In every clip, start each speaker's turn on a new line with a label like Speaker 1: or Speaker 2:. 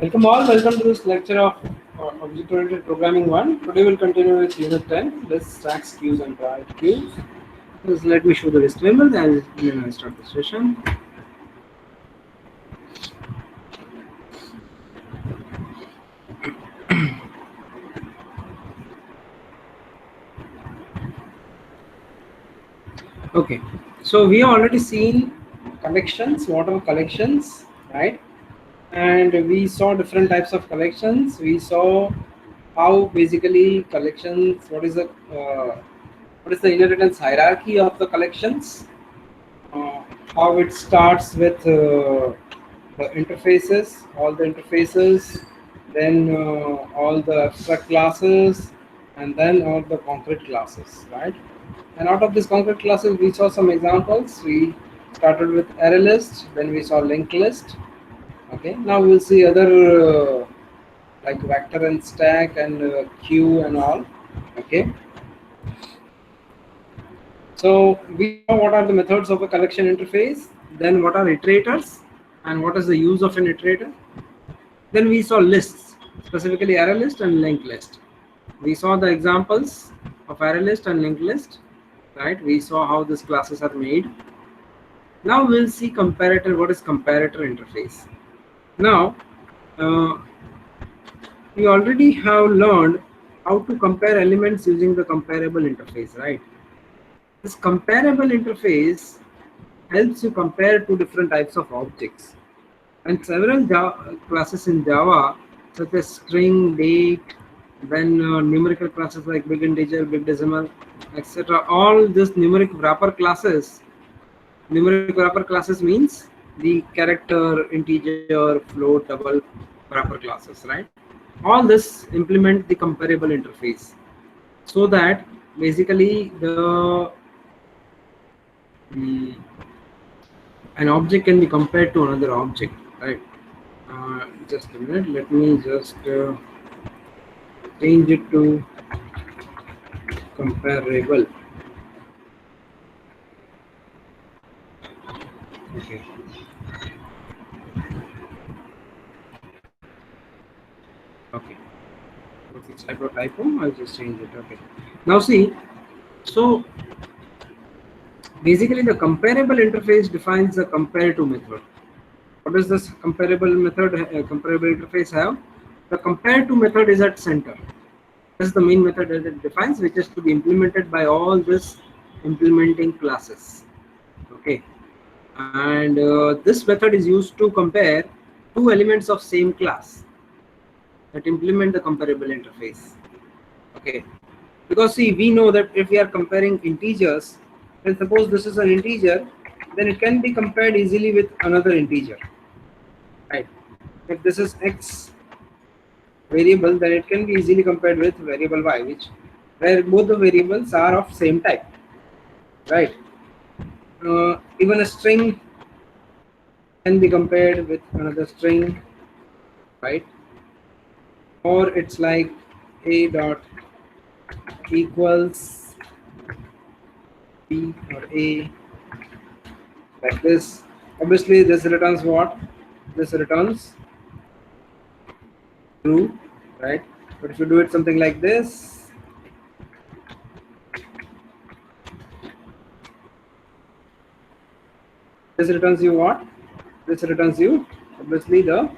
Speaker 1: Welcome all, welcome to this lecture of Object-Oriented Programming 1. Today we'll continue with Unit 10, lists, stacks, queues and private queues. Just let me show the disclaimer, then I'll start the session. Okay, so we have already seen collections, what are collections, right? And we saw different types of collections. We saw how basically collections, what is the inheritance hierarchy of the collections, how it starts with the interfaces, all the interfaces, then all the abstract classes, and then all the concrete classes, right? And out of these concrete classes, we saw some examples. We started with array list, then we saw linked list. Okay, now we'll see other like vector and stack and queue and all. Okay, so we saw what are the methods of a collection interface, then what are iterators and what is the use of an iterator. Then we saw lists, specifically array list and linked list. We saw the examples of array list and linked list, right? We saw how these classes are made. Now we'll see comparator. What is comparator interface? Now we already have learned how to compare elements using the comparable interface, right? This comparable interface helps you compare two different types of objects. And several classes in Java, such as string, date, then numerical classes like big integer, big decimal, etc. All these numeric wrapper classes. Numeric wrapper classes means the character, integer, float, double wrapper classes, right? All this implement the comparable interface, so that basically an object can be compared to another object, right? Just a minute, let me just change it to comparable. Okay. Okay. Okay, typo. I'll just change it. Okay. Now see, so basically the comparable interface defines the compare to method. What does this comparable method, comparable interface have? The compare to method is at center. This is the main method that it defines, which is to be implemented by all this implementing classes. Okay, and this method is used to compare two elements of same class that implement the comparable interface. Okay, because see, we know that if we are comparing integers, and suppose this is an integer, then it can be compared easily with another integer, right? If this is x variable, then it can be easily compared with variable y, where both the variables are of same type, right? Even a string can be compared with another string, right? Or it's like a dot equals b or a, like this. Obviously this returns what? This returns true, right? But if you do it something like this, this returns you what? This returns you obviously the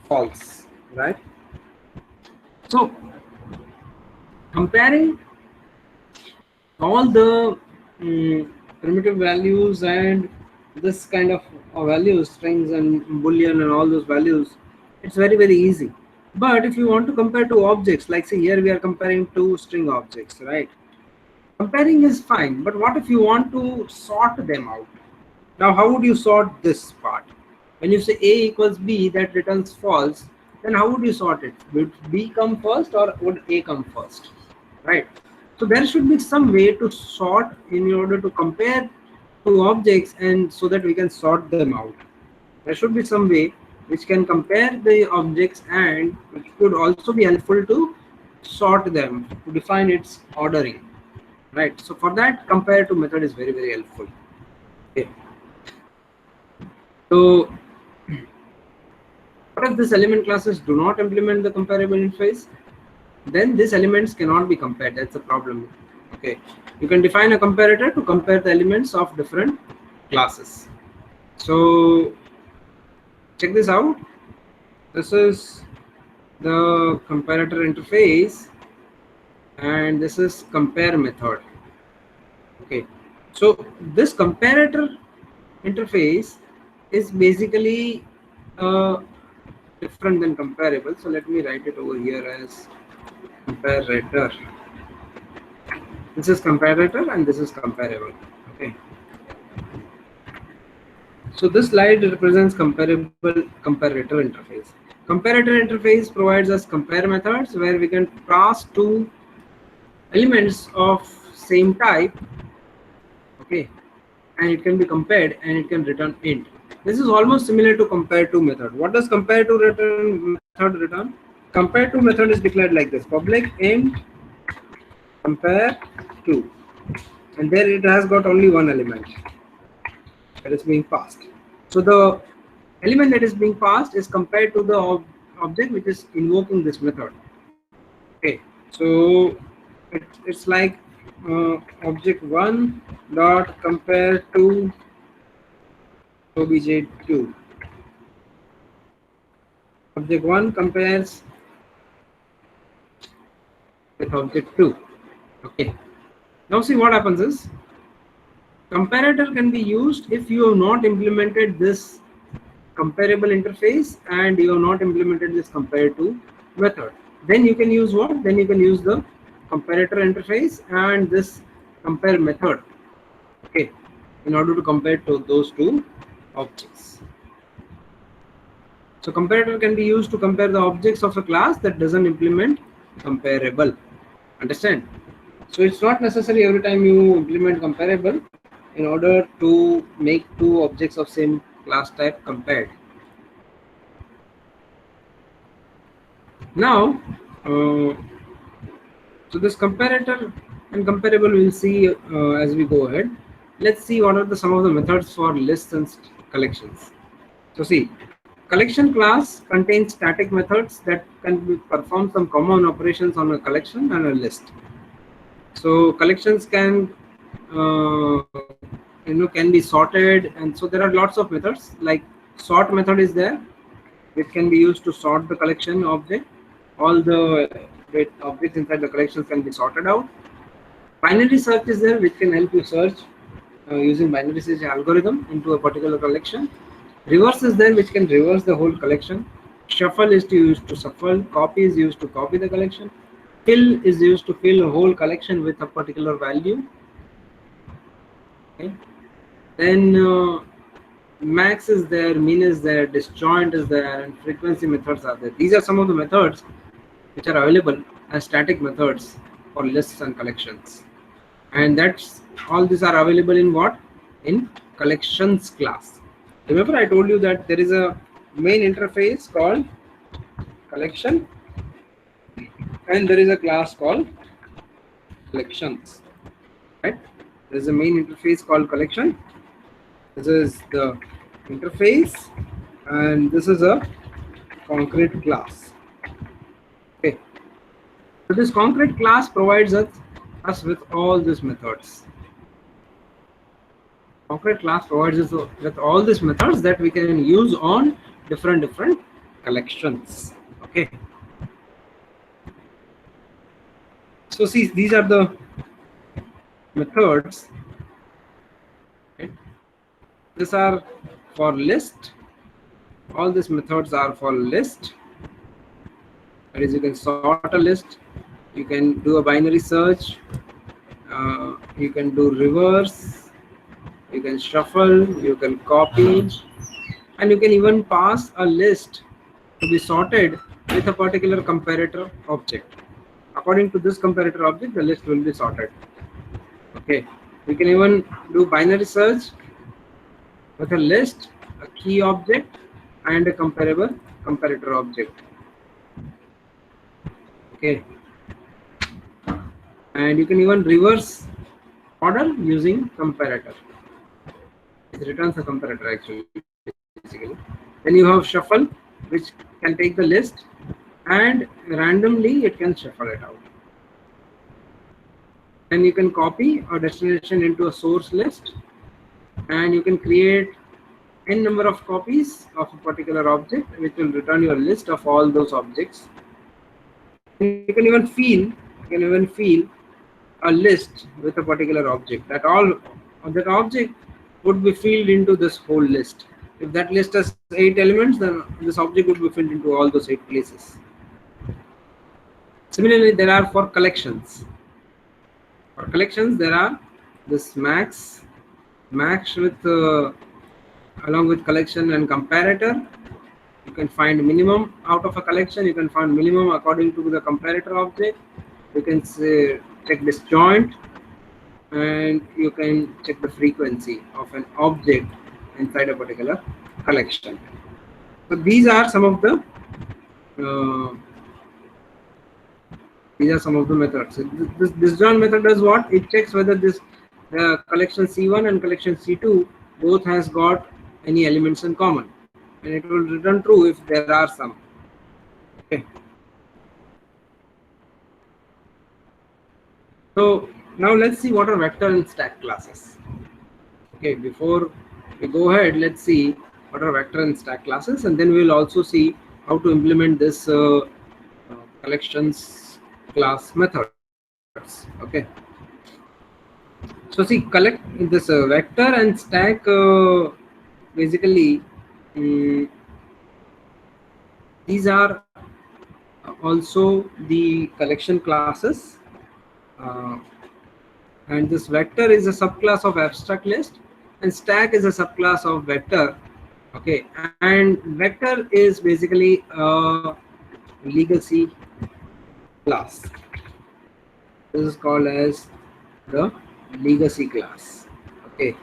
Speaker 1: false, right? So comparing all the primitive values and this kind of values, strings and boolean and all those values, it's very easy. But if you want to compare two objects, like say here we are comparing two string objects, right? Comparing is fine, but what if you want to sort them out? Now how would you sort this part? When you say a equals b, that returns false, then how would you sort it? Would b come first or would a come first, right? So there should be some way to sort in order to compare two objects, and so that we can sort them out. There should be some way which can compare the objects and which could also be helpful to sort them, to define its ordering, right? So for that, compare to method is very helpful. Okay. So What if these element classes do not implement the comparable interface? Then these elements cannot be compared. That's the problem. Okay, you can define a comparator to compare the elements of different classes. So check this out. This is the comparator interface, and this is compare method. Okay, so this comparator interface is basically different than comparable. So let me write it over here as comparator. This is comparator and this is comparable. Okay, so this slide represents comparator interface. Comparator interface provides us compare methods where we can pass two elements of same type, okay, and it can be compared and it can return int. This is almost similar to compare to method. What does compare to method return? Compare to method is declared like this: public int compare to, and there it has got only one element that is being passed. So the element that is being passed is compared to the object which is invoking this method. Okay, so it's like object 1 dot compare to obj2. Object 1 compares with object 2. Okay, now see what happens is comparator can be used if you have not implemented this comparable interface and you have not implemented this compare to method. Then you can use what? Then you can use the comparator interface and this compare method, okay, in order to compare to those two objects. So comparator can be used to compare the objects of a class that doesn't implement comparable. Understand? So it's not necessary every time you implement comparable in order to make two objects of same class type compared. Now, so this comparator and comparable we'll see as we go ahead. Let's see what are some of the methods for lists and collections. So see, collection class contains static methods that can perform some common operations on a collection and a list. So collections can can be sorted, and so there are lots of methods. Like sort method is there, which can be used to sort the collection object. All the objects inside the collections can be sorted out. Binary search is there, which can help you search using binary search algorithm into a particular collection. Reverse is there, which can reverse the whole collection. Shuffle is used to shuffle. Copy is used to copy the collection. Fill is used to fill a whole collection with a particular value. Okay. Then max is there, min is there, disjoint is there, and frequency methods are there. These are some of the methods which are available as static methods for lists and collections. And that's all these are available in what? In collections class. Remember I told you that there is a main interface called collection and there is a class called collections, right? There is a main interface called collection. This is the interface and this is a concrete class. Okay, so this concrete class provides us with all these methods. Concrete class provides us with all these methods that we can use on different collections. Okay, so see, these are the methods. Okay. These are for list. All these methods are for list. That is, you can sort a list, you can do a binary search, you can do reverse, you can shuffle, you can copy, and you can even pass a list to be sorted with a particular comparator object. According to this comparator object, the list will be sorted. Okay, we can even do binary search with a list, a key object, and a comparable comparator object. Okay, and you can even reverse order using comparator. It returns a comparator actually, basically. Then you have shuffle. which can take the list and randomly it can shuffle it out. And you can copy a destination into a source list, and you can create n number of copies of a particular object, which will return you a list of all those objects. You can even feel a list with a particular object. That object would be filled into this whole list. If that list has 8 elements, then this object would be filled into all those 8 places. Similarly, there are for collections. For collections, there are this max with along with collection and comparator. You can find minimum out of a collection. You can find minimum according to the comparator object. You can say check disjoint, and you can check the frequency of an object inside a particular collection. So these are some of the methods. This disjoint method does what? It checks whether this collection C1 and collection C2 both has got any elements in common, and it will return true if there are some. Okay. So now let's see what are vector and stack classes. Okay, before we go ahead, let's see what are vector and stack classes, and then we'll also see how to implement this collections class methods. Okay. So see, collect this vector and stack basically these are also the collection classes, and this vector is a subclass of abstract list, and stack is a subclass of vector. Okay, and vector is basically a legacy class. This is called as the legacy class. Okay,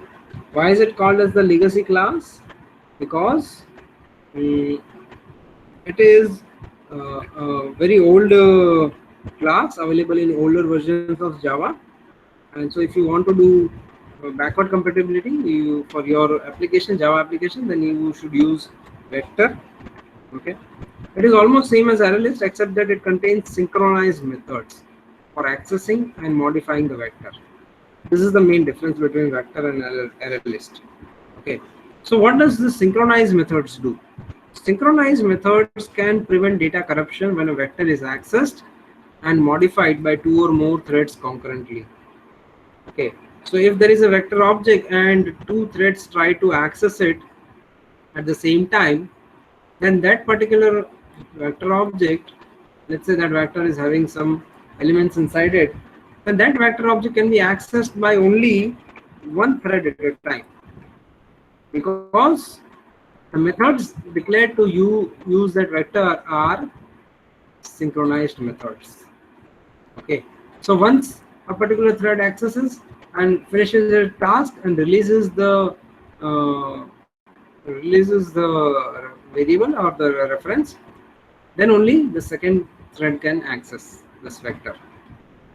Speaker 1: why is it called as the legacy class? Because it is a very old class available in older versions of Java, and so if you want to do backward compatibility for your application, Java application, then you should use vector. Okay, it is almost same as ArrayList, except that it contains synchronized methods for accessing and modifying the vector. This is the main difference between vector and ArrayList. Okay, so what does the synchronized methods do? Synchronized methods can prevent data corruption when a vector is accessed and modified by 2 or more threads concurrently. Okay, so if there is a vector object and 2 threads try to access it at the same time, then that particular vector object, let's say that vector is having some elements inside it, then that vector object can be accessed by only one thread at a time, because the methods declared to use that vector are synchronized methods. Okay, so once a particular thread accesses and finishes its task and releases the variable or the reference, then only the second thread can access this vector.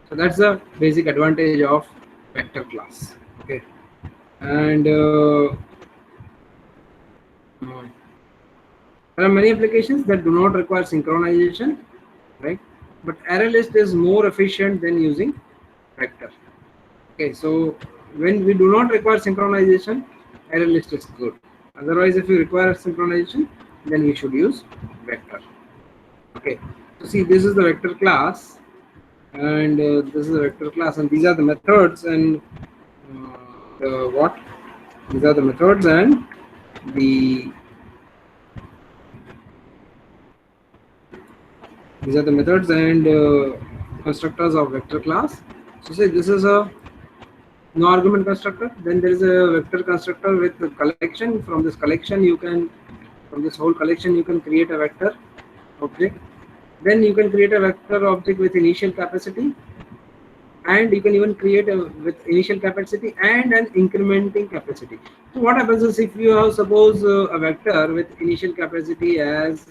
Speaker 1: So that's the basic advantage of vector class. Okay, and there are many applications that do not require synchronization, right? But ArrayList is more efficient than using vector. Okay, so when we do not require synchronization, ArrayList is good. Otherwise, if you require synchronization, then we should use vector. Okay, so see, this is the vector class, and this is the vector class, and these are the methods, and these are the methods and the constructors of vector class. So say this is a no argument constructor, then there is a vector constructor with the collection. From this whole collection you can create a vector object. Then you can create a vector object with initial capacity, and you can even create with initial capacity and an incrementing capacity. So what happens is, if you have suppose a vector with initial capacity as,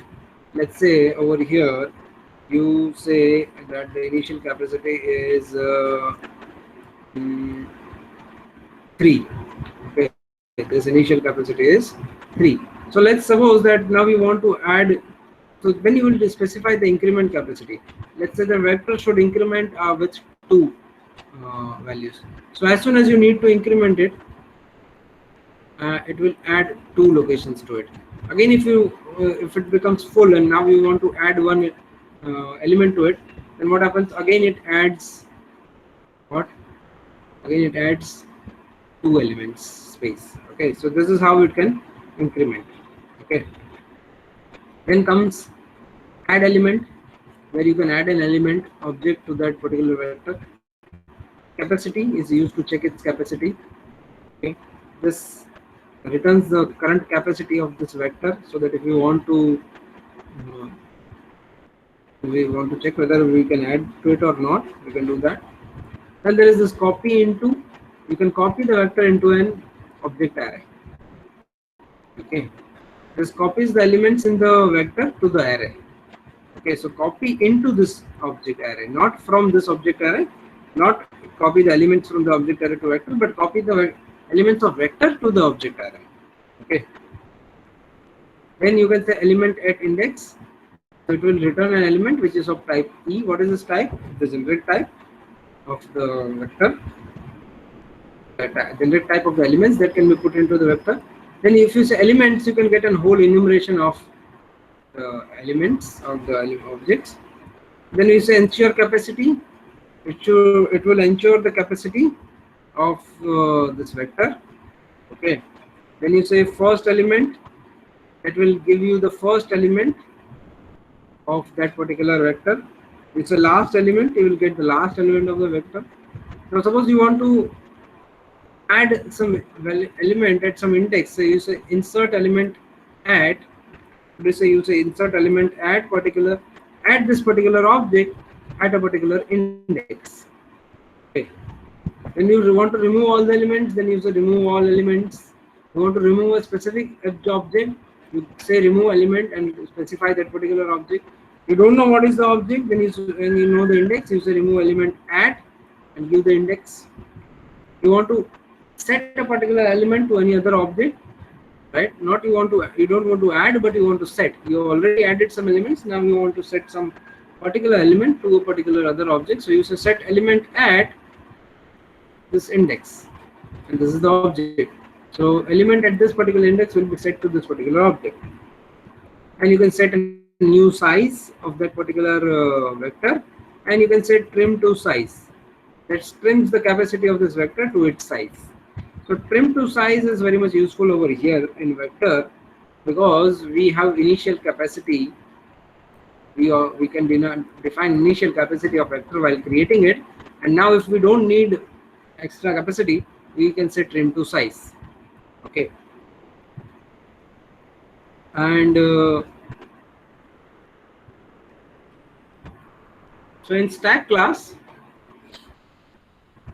Speaker 1: let's say over here, you say that the initial capacity is 3. Okay, this initial capacity is 3. So let's suppose that now we want to add. So then you will specify the increment capacity. Let's say the vector should increment with two values. So as soon as you need to increment it, it will add two locations to it. Again, if it becomes full and now you want to add one element to it, then what happens? Again, it adds what? Again, it adds two elements space. Okay, so this is how it can increment. Okay, then comes add element, where you can add an element object to that particular vector. Capacity is used to check its capacity. Okay, this returns the current capacity of this vector, so that if you want to check whether we can add to it or not, we can do that. Then there is this copy into. You can copy the vector into an object array. Okay, this copies the elements in the vector to the array. Okay, so copy into this object array, not from this object array, not copy the elements from the object array to vector, but copy the elements of vector to the object array. Okay, then you can say element at index. So it will return an element which is of type E. What is this type? The generic type of the vector. Generic type of the elements that can be put into the vector. Then if you say elements, you can get a whole enumeration of elements of the objects. Then you say ensure capacity. It will ensure the capacity of this vector. Okay. Then you say first element. It will give you the first element of that particular vector. It's a last element. You will get the last element of the vector. Now suppose you want to add some element at some index. So you say insert element at. You say insert element at this particular object at a particular index. Okay. When you want to remove all the elements, then you say remove all elements. You want to remove a specific object, you say remove element and specify that particular object. You don't know what is the object, then when you know the index, you say remove element at and give the index. You want to set a particular element to any other object, right? You don't want to add, but you want to set. You already added some elements. Now you want to set some particular element to a particular other object. So you say set element at this index, and this is the object. So element at this particular index will be set to this particular object, and you can set a new size of that particular vector, and you can set trim to size. That trims the capacity of this vector to its size. So trim to size is very much useful over here in vector, because we have initial capacity. We can define initial capacity of vector while creating it, and now if we don't need extra capacity, we can set trim to size. Okay, and so in stack class,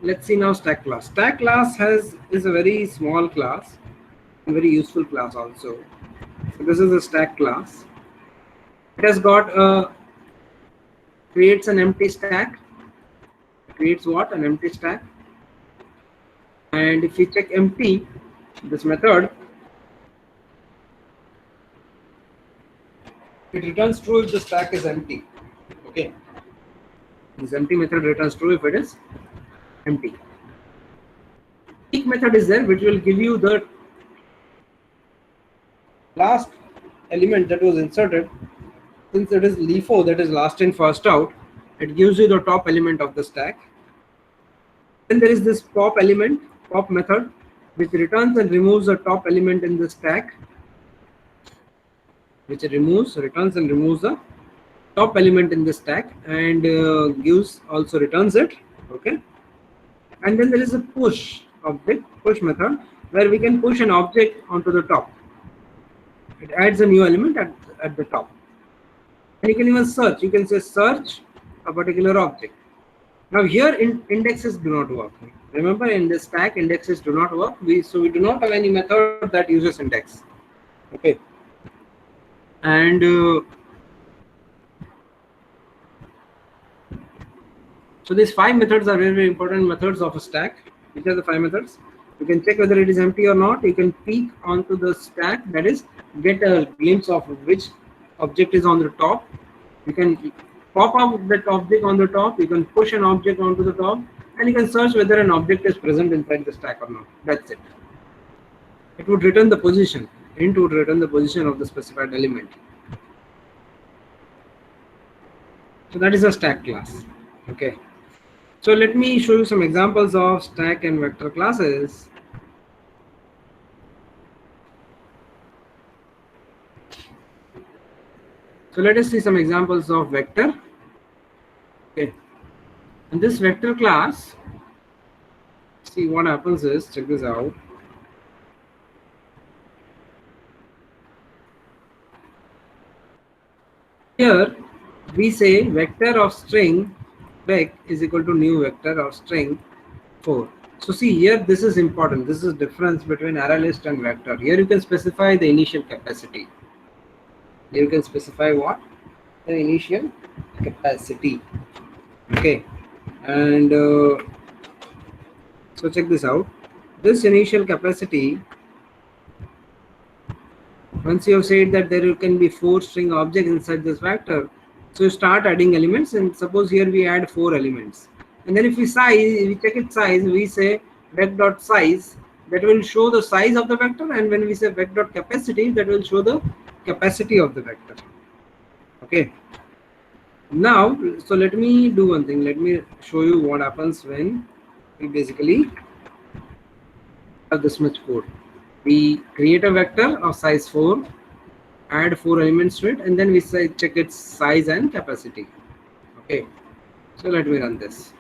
Speaker 1: let's see now stack class. Stack class is a very small class, a very useful class also. So this is a stack class. It has got creates an empty stack. Creates what? An empty stack. And if we check empty, this method, it returns true if the stack is empty. Okay, this empty method returns true if it is empty. Peak method is there, which will give you the last element that was inserted. Since it is LIFO, that is last in first out, it gives you the top element of the stack. Then there is this pop method, which returns and removes the top element in the stack, which returns and removes the top element in the stack, and returns it. Okay, and then there is a push method, where we can push an object onto the top. It adds a new element at the top. And you can even search. You can say search a particular object. Now here indexes do not work. Remember, in the stack indexes do not work. So we do not have any method that uses index. Okay. And so these 5 methods are very, very important methods of a stack. Which are the 5 methods? You can check whether it is empty or not. You can peek onto the stack, that is get a glimpse of which object is on the top. You can pop up that object on the top, you can push an object onto the top, and you can search whether an object is present inside the stack or not. That's it. It would return the position. Int would return the position of the specified element. So that is a stack class. Okay. So let me show you some examples of stack and vector classes. So let us see some examples of vector. Okay. And this vector class, see what happens is, check this out. Here we say vector of string vec is equal to new vector of string 4. So see here, this is important. This is difference between array list and vector. Here you can specify the initial capacity. Here you can specify what? The initial capacity. Okay. And so check this out. This initial capacity, once you have said that there can be 4 string objects inside this vector, so you start adding elements, and suppose here we add 4 elements, and then if we check its size, we say vec.size, that will show the size of the vector, and when we say vec.capacity, that will show the capacity of the vector. Okay. Now, so let me do one thing. Let me show you what happens when we basically have this much code. We create a vector of size 4, add 4 elements to it, and then we say check its size and capacity. Okay, so let me run this.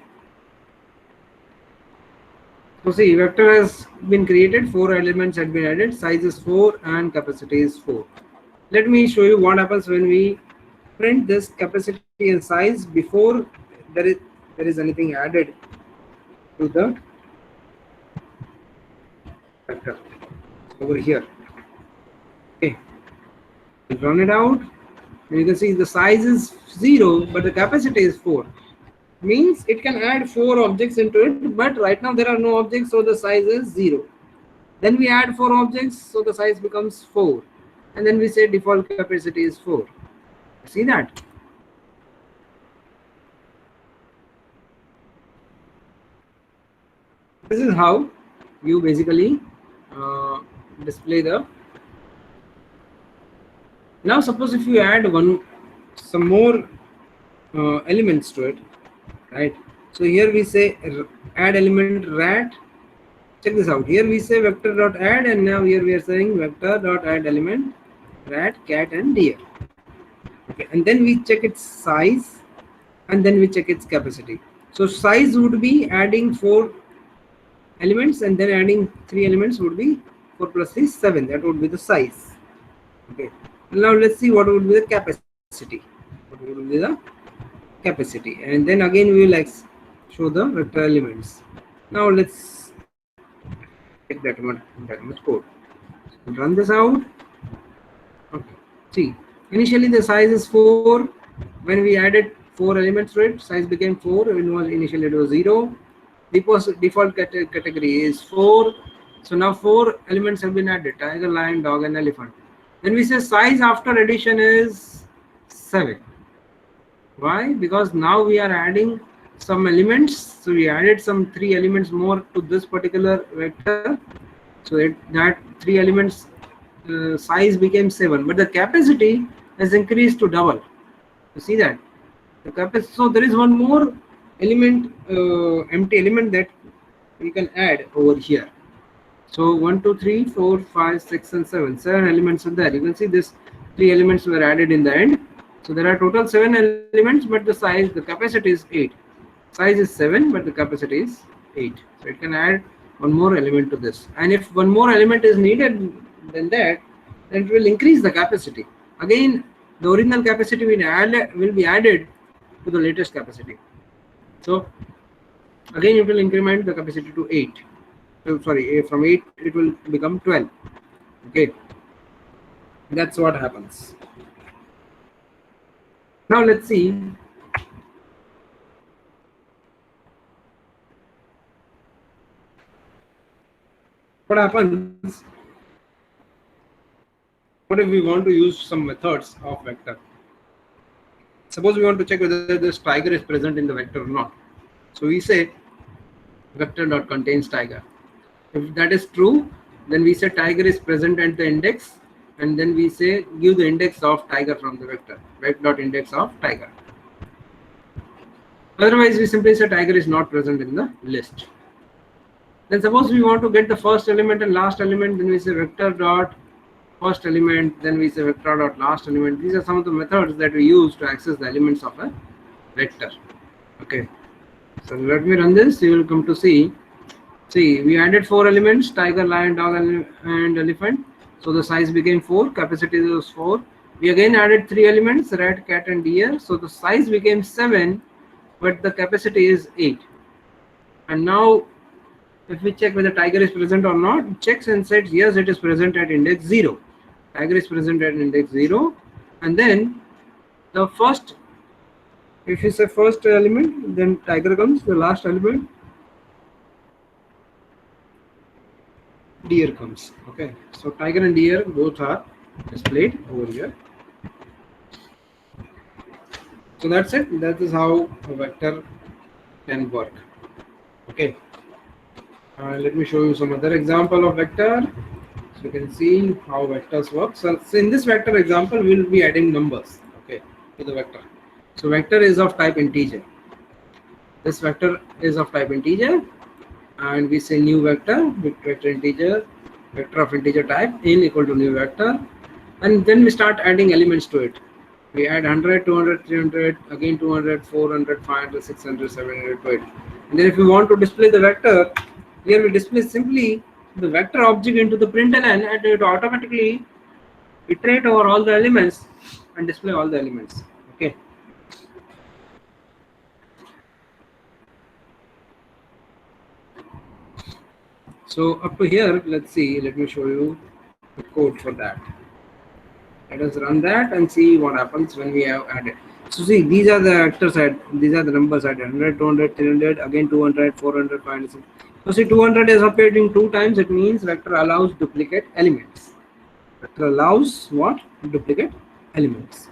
Speaker 1: So see, vector has been created, 4 elements had been added, size is 4 and capacity is 4. Let me show you what happens when we print this capacity and size before there is anything added to the vector over here. Okay, run it out, and you can see the size is 0, but the capacity is 4. Means it can add 4 objects into it, but right now there are no objects, so the size is 0. Then we add 4 objects, so the size becomes 4, and then we say default capacity is 4. See that? This is how you basically display the. Now suppose if you add some more elements to it, right? So here we say add element rat. Check this out. Here we say vector dot add, and now here we are saying vector dot add element rat, cat, and deer. Okay, and then we check its size, and then we check its capacity. So size would be adding 4 elements, and then adding 3 elements would be 4 plus 3 7. That would be the size. Okay. Now let's see what would be the capacity. What would be the capacity, and then again we will show the vector elements. Now let's take that much code. Run this out. Okay. See, initially the size is 4. When we added 4 elements to it, size became 4. Initially it was 0. Default category is 4. So now 4 elements have been added: tiger, lion, dog, and elephant. Then we say size after addition is 7. Why? Because now we are adding some elements. So we added some 3 elements more to this particular vector. So that 3 elements size became 7, but the capacity has increased to double. You see that? The capacity. So there is one more element, empty element that you can add over here. So 1, 2, 3, 4, 5, 6, and 7. 7 elements are there. You can see this 3 elements were added in the end. So there are total 7 elements, but the capacity is 8. Size is 7, but the capacity is 8. So it can add one more element to this. And if one more element is needed than that, then it will increase the capacity. Again, the original capacity will be added to the latest capacity. So again, it will increment the capacity to 8. Sorry, from 8 it will become 12. Okay, that's what happens. Now let's see what happens What if we want to use some methods of vector? Suppose we want to check whether this tiger is present in the vector or not. So we say vector dot contains tiger. If that is true, then we say tiger is present at the index, and then we say give the index of tiger from the vector, vector dot index of tiger. Otherwise, we simply say tiger is not present in the list. Then suppose we want to get the first element and last element, then we say vector dot first element, then we say vector dot last element. These are some of the methods that we use to access the elements of a vector. Okay, so let me run this. You will come to see. See, we added 4 elements: tiger, lion, dog, and elephant. So the size became 4. Capacity was 4. We again added 3 elements: rat, cat, and deer. So the size became 7, but the capacity is 8. And now, if we check whether tiger is present or not, it checks and says yes, it is present at index 0. Tiger is present at index 0, and then the first, if you say first element, then tiger comes. The last element, deer comes. Okay, so tiger and deer both are displayed over here. So that's it. That is how a vector can work. Okay. Let me show you some other example of vector. So you can see how vectors work. So in this vector example, we will be adding numbers, okay, to the vector. So vector is of type integer. This vector is of type integer, and we say new vector with vector integer, vector of integer type in equal to new vector, and then we start adding elements to it. We add 100, 200, 300, again 200, 400, 500, 600, 700 to it. And then if we want to display the vector, here we display simply the vector object into the println, and it automatically iterate over all the elements and display all the elements. Okay. So up to here, let's see. Let me show you the code for that. Let us run that and see what happens when we have added. So see, these are the vectors added. These are the numbers added: 100, 200, 300, again 200, 400, 500. So see, 200 is appearing 2 times. It means vector allows duplicate elements. Vector allows what? Duplicate elements.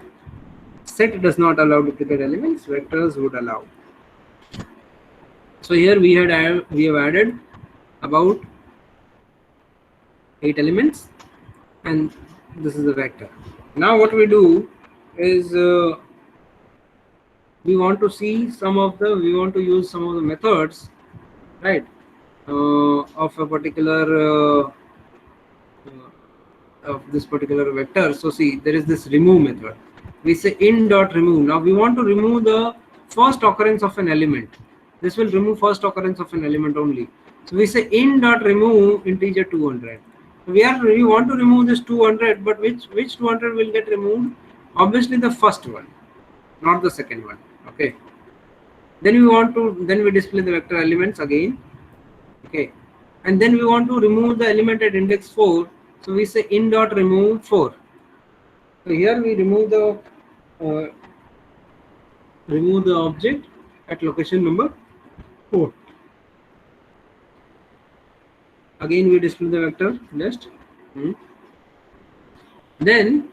Speaker 1: Set does not allow duplicate elements. Vectors would allow. So here we have added about 8 elements, and this is the vector. Now what we do is we want to use some of the methods, right, of a particular of this particular vector. So see, there is this remove method. We say in dot remove. Now we want to remove the first occurrence of an element. This will remove first occurrence of an element only. So we say in dot remove integer 200. We want to remove this 200, but which 200 will get removed? Obviously the first one, not the second one. Okay. Then we display the vector elements again. Okay. And then we want to remove the element at index 4. So we say in dot remove 4. So here we remove the object at location number 4. Again we display the vector list. Then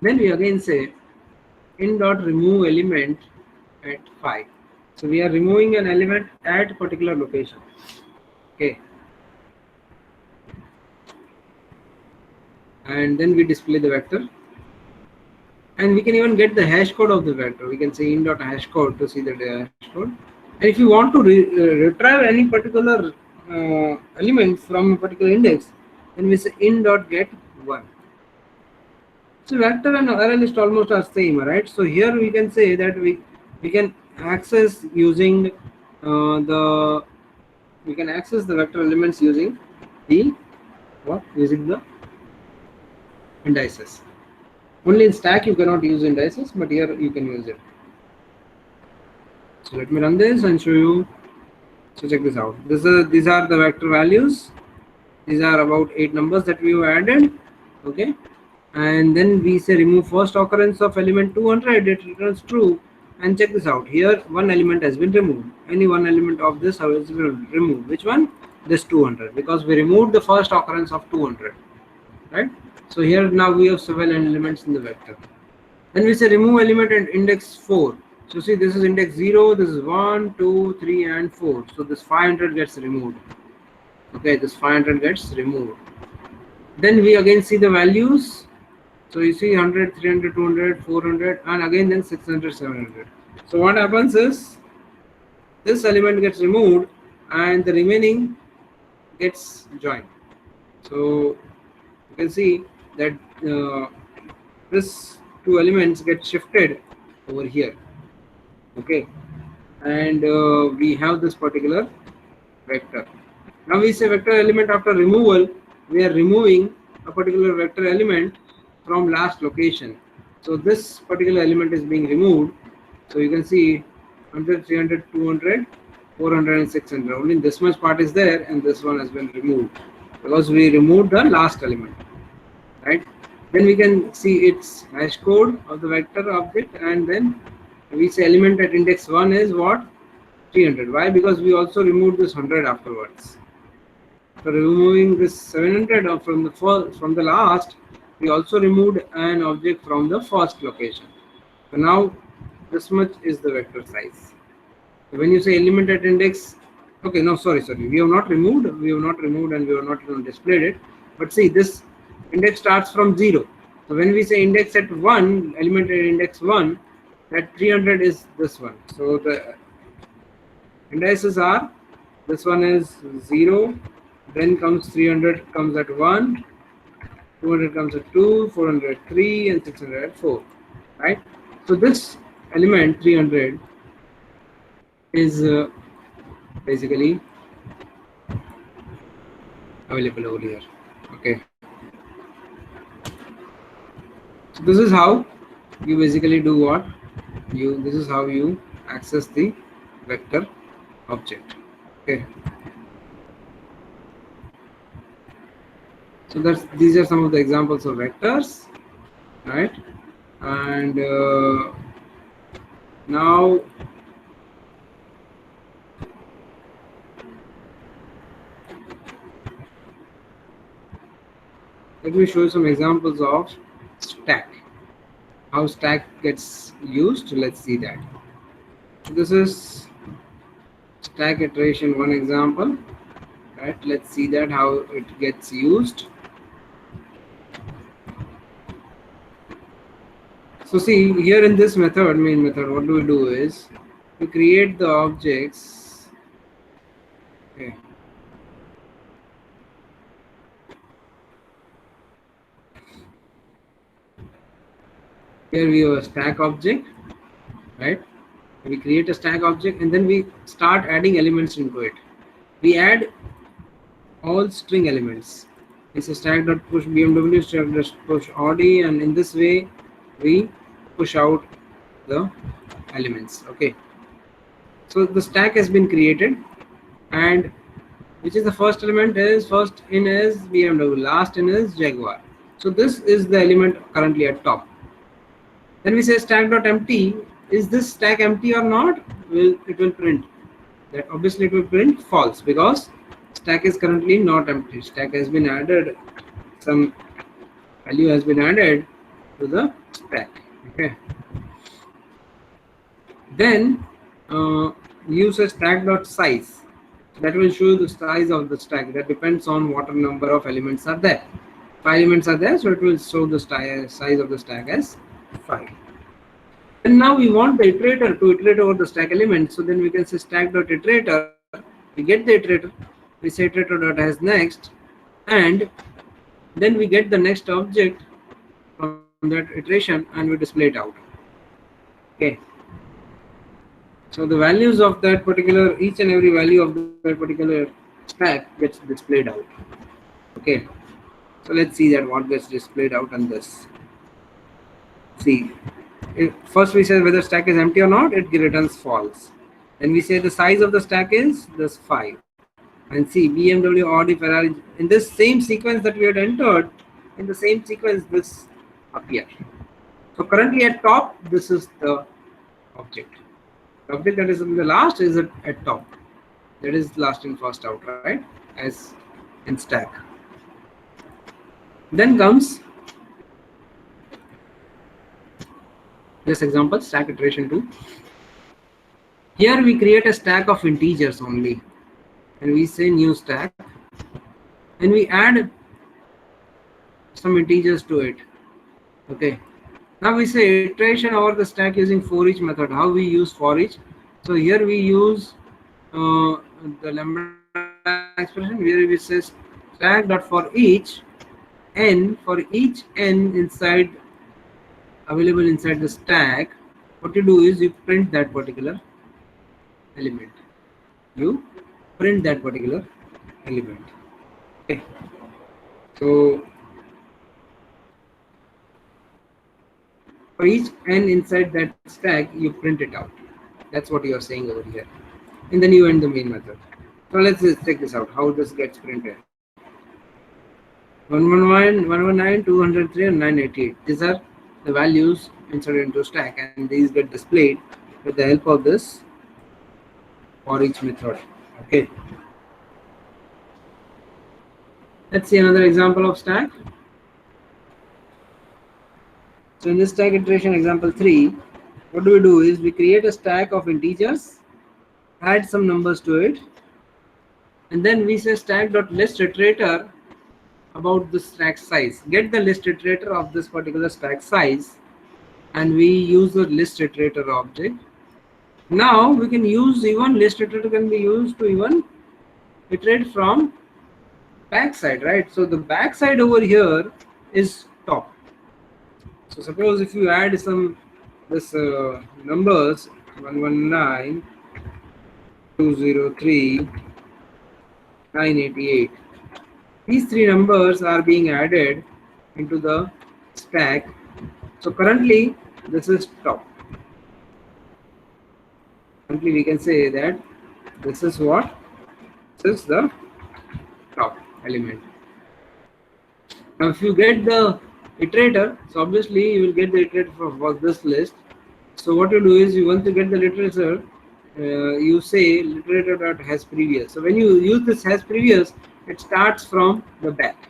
Speaker 1: we again say in dot remove element at 5. So we are removing an element at a particular location. Okay. And then we display the vector. And we can even get the hash code of the vector. We can say in dot hash code to see the hash code. And if you want to retrieve any particular element from a particular index, then we say in dot get 1. So vector and array list almost are same, right? So here we can say that we can access using the vector elements using the indices. Only in stack you cannot use indices, but here you can use it. So let me run this and show you. So check this out. These are the vector values. These are about 8 numbers that we have added. Okay. And then we say remove first occurrence of element 200. It returns true. and check this out. Here one element has been removed. Any one element of this has been removed. Which one? This 200, because we removed the first occurrence of 200, right? So here now we have several elements in the vector. Then we say remove element at index 4. So see, this is index 0, this is 1, 2, 3 and 4. So this 500 gets removed. Okay, this 500 gets removed. Then we again see the values. So you see 100, 300, 200, 400 and again then 600, 700. So what happens is this element gets removed and the remaining gets joined. So you can see that this two elements get shifted over here. Okay, and we have this particular vector. Now we say vector element after removal, we are removing a particular vector element from last location. So this particular element is being removed. So you can see 100, 300, 200, 400 and 600. Only this much part is there and this one has been removed because we removed the last element, right? Then we can see its hash code of the vector object, and then we say element at index 1 is what? 300. Why? Because we also removed this 100 afterwards. So removing this 700 from the last, we also removed an object from the first location. So now this much is the vector size. So when you say element at index, okay, no, sorry, we have not removed and we have not even displayed it. But see, this index starts from 0. So when we say index at 1, element at index 1, that 300 is this one. So the indices are, this one is 0, then comes 300 comes at 1, 200 comes at 2, 400 at 3 and 600 at 4, right? So this element 300 is basically available over here. Okay, so this is how you basically do what this is how you access the vector object. Okay, so these are some of the examples of vectors, right? And now let me show you some examples of stack. How stack gets used, let's see that. So this is stack iteration, one example, right? Let's see that how it gets used. So see, here in this method, main method, what do we do is we create the objects. Okay. Here we have a stack object, right? We create a stack object and then we start adding elements into it. We add all string elements. It's a stack.push BMW, stack.push Audi, and in this way we push out the elements. Okay, so the stack has been created, and which is the first element is first in is BMW, last in is Jaguar. So this is the element currently at top. Then we say stack.empty. Is this stack empty or not? It will print that. Obviously it will print false because stack is currently not empty. Stack has been added, some value has been added to the stack. Okay, then use a stack.size. That will show you the size of the stack. That depends on what number of elements are there. 5 elements are there, so it will show the size of the stack as 5. And now we want the iterator to iterate over the stack element. So then we can say stack.iterator. We get the iterator. We say iterator.has next, and then we get the next object from that iteration and we display it out. Okay. So the values of that particular, each and every value of that particular stack gets displayed out. Okay. So let's see that what gets displayed out on this. See, first we say whether stack is empty or not, it returns false. Then we say the size of the stack is this 5. And see, BMW, Audi, Ferrari, in this same sequence that we had entered, in the same sequence this appears. So currently at top, this is the object. The object that is in the last is at top. That is last in first out, right? As in stack. Then comes this example, stack iteration 2. Here we create a stack of integers only, and we say new stack, and we add some integers to it. Okay. Now we say iteration over the stack using for each method. How we use for each? So here we use the lambda expression where we say stack dot for each n inside available inside the stack. What you do is you print that particular element. You print that particular element. Okay. So for each n inside that stack, you print it out. That's what you are saying over here. And then you end the main method. So let's just check this out. How this gets printed. 119, 119, 203, and 988. These are the values inserted into stack, and these get displayed with the help of this for each method. Okay. Let's see another example of stack. So in this stack iteration example 3, what do is we create a stack of integers, add some numbers to it, and then we say stack.list iterator about the stack size. Get the list iterator of this particular stack size, and we use the list iterator object. Now we can use even list iterator can be used to even iterate from backside, right? So the backside over here is top. So suppose if you add some this numbers 119, 203, 988. These three numbers are being added into the stack. So currently this is top. Currently we can say that this is what? This is the top element. Now if you get the iterator, so obviously you will get the iterator for this list. So what you do is you want to get the literature, you say literator has previous. So when you use this has previous, it starts from the back.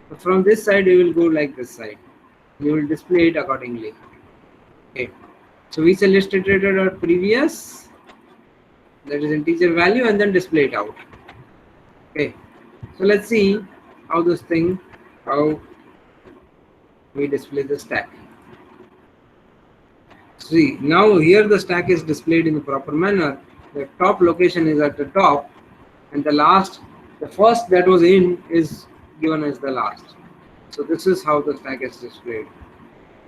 Speaker 1: So from this side you will go like this side. You will display it accordingly. Okay. So we say list iterator previous, that is integer value, and then display it out. Okay. So let's see how this thing, how we display the stack. See, now here the stack is displayed in the proper manner. The top location is at the top, and the first that was in is given as the last. So this is how the stack is displayed.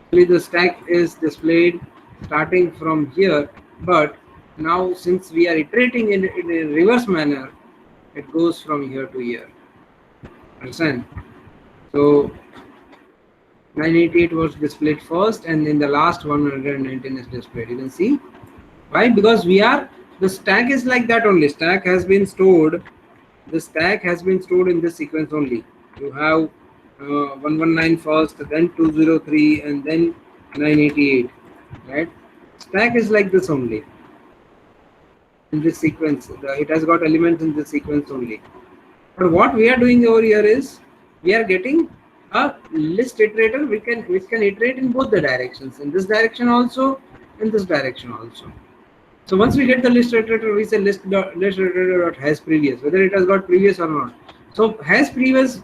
Speaker 1: Actually, the stack is displayed starting from here, but now since we are iterating in a reverse manner, it goes from here to here. Understand? So 988 was displayed first, and in the last 119 is displayed. You can see why? Because the stack is like that only. Stack has been stored. The stack has been stored in this sequence only. You have 119 first, then 203, and then 988. Right? Stack is like this only. In this sequence, it has got elements in this sequence only. But what we are doing over here is we are getting a list iterator which can iterate in both the directions, in this direction also, in this direction also. So once we get the list iterator, we say list iterator has previous, whether it has got previous or not. So has previous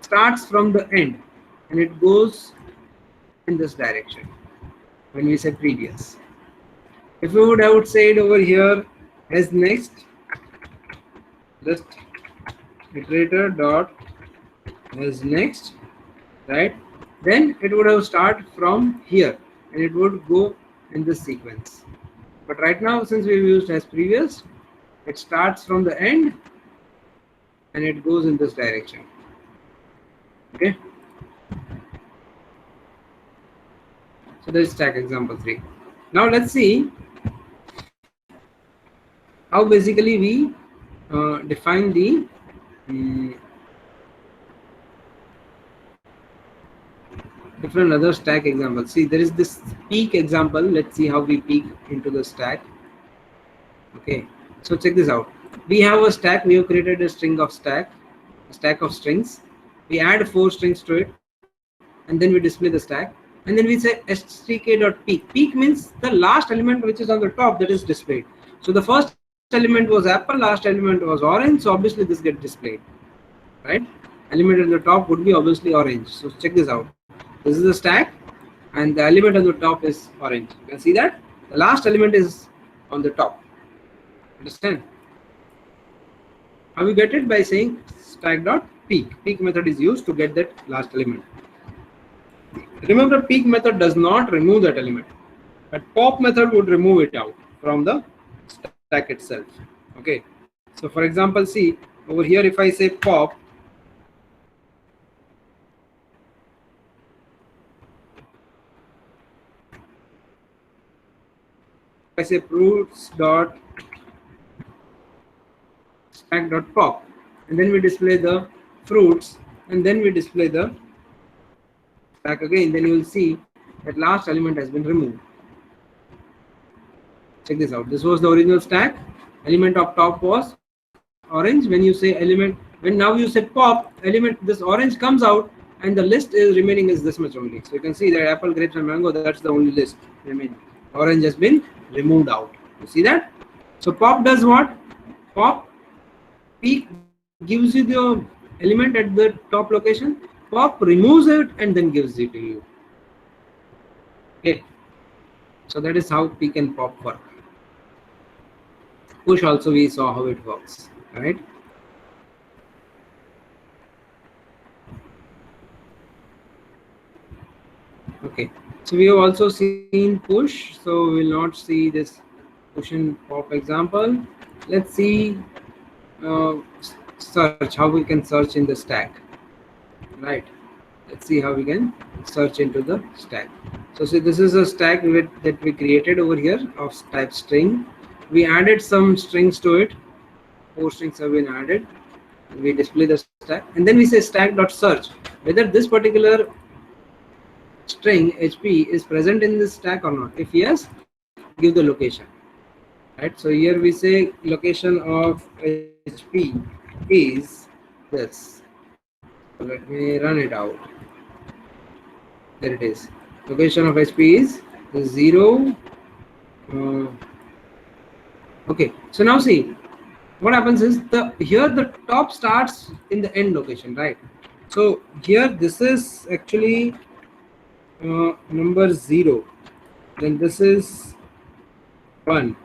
Speaker 1: starts from the end and it goes in this direction when we say previous. If we would have said over here has next, list iterator dot has next, right, then it would have started from here and it would go in this sequence. But right now, since we've used as previous, it starts from the end and it goes in this direction. Okay. So this is stack example 3. Now let's see how basically we define the different other stack examples. See, there is this peek example. Let's see how we peek into the stack. Okay, so check this out. We have a stack. We have created a stack of strings. We add 4 strings to it, and then we display the stack. And then we say stk.peek. Peek means the last element which is on the top that is displayed. So the first element was apple, last element was orange. So obviously this gets displayed, right? Element at the top would be obviously orange. So check this out. This is the stack, and the element on the top is orange. You can see that the last element is on the top. Understand? How we get it? By saying stack.peek. Peek method is used to get that last element. Remember, peek method does not remove that element, but pop method would remove it out from the stack itself. Okay. So for example, see over here, if I say pop, I say fruits dot stack dot pop, and then we display the fruits, and then we display the stack again, then you will see that last element has been removed. Check this out. This was the original stack. Element of top was orange. When you say element, when now you say pop, element this orange comes out, and the list is remaining is this much only. So you can see that apple, grapes, and mango. That's the only list remaining. Orange has been removed out. You see that? So pop does what? Pop peek gives you the element at the top location. Pop removes it and then gives it to you. Okay. So that is how peek and pop work. Push also we saw how it works, right? Okay. So we have also seen push. So we will not see this push and pop example. Let's see search, how we can search in the stack, right? Let's see how we can search into the stack. So see, this is a stack that we created over here of type string. We added some strings to it. 4 strings have been added. We display the stack, and then we say stack.search whether this particular string HP is present in this stack or not. If yes, give the location. Right. So here we say location of HP is this. So let me run it out. There it is. Location of HP is 0. Okay. So now see what happens is here the top starts in the end location, right? So here this is actually number 0. Then this is 1.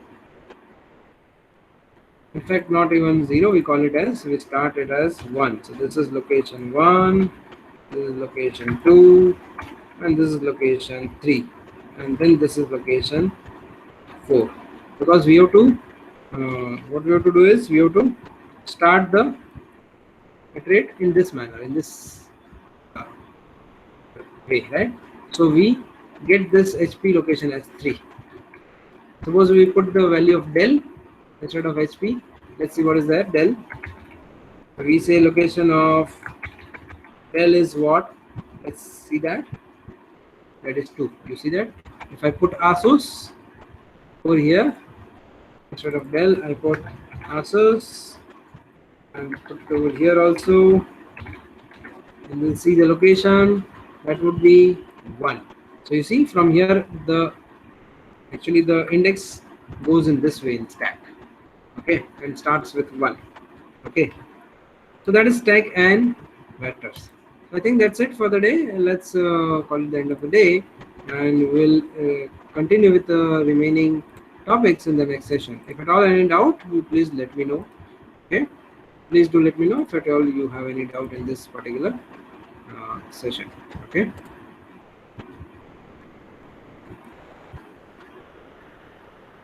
Speaker 1: In fact, not even 0, we call it as, we start it as 1. So this is location 1, this is location 2, and this is location 3, and then this is location 4. Because we have to, what we have to do is, we have to start the iterate in this manner, in this way, right? So we get this HP location as 3. Suppose we put the value of del instead of HP. Let's see what is that del. We say location of del is what? Let's see that. That is 2. You see that? If I put Asus over here, instead of del, I put Asus, and put it over here also, and we'll see the location. That would be 1. So you see from here actually the index goes in this way in stack. Okay, and starts with 1. Okay, so that is stack and vectors. I think that's it for the day. Let's call it the end of the day, and we'll continue with the remaining topics in the next session. If at all any doubt, please let me know. Okay, please do let me know if at all you have any doubt in this particular session. Okay.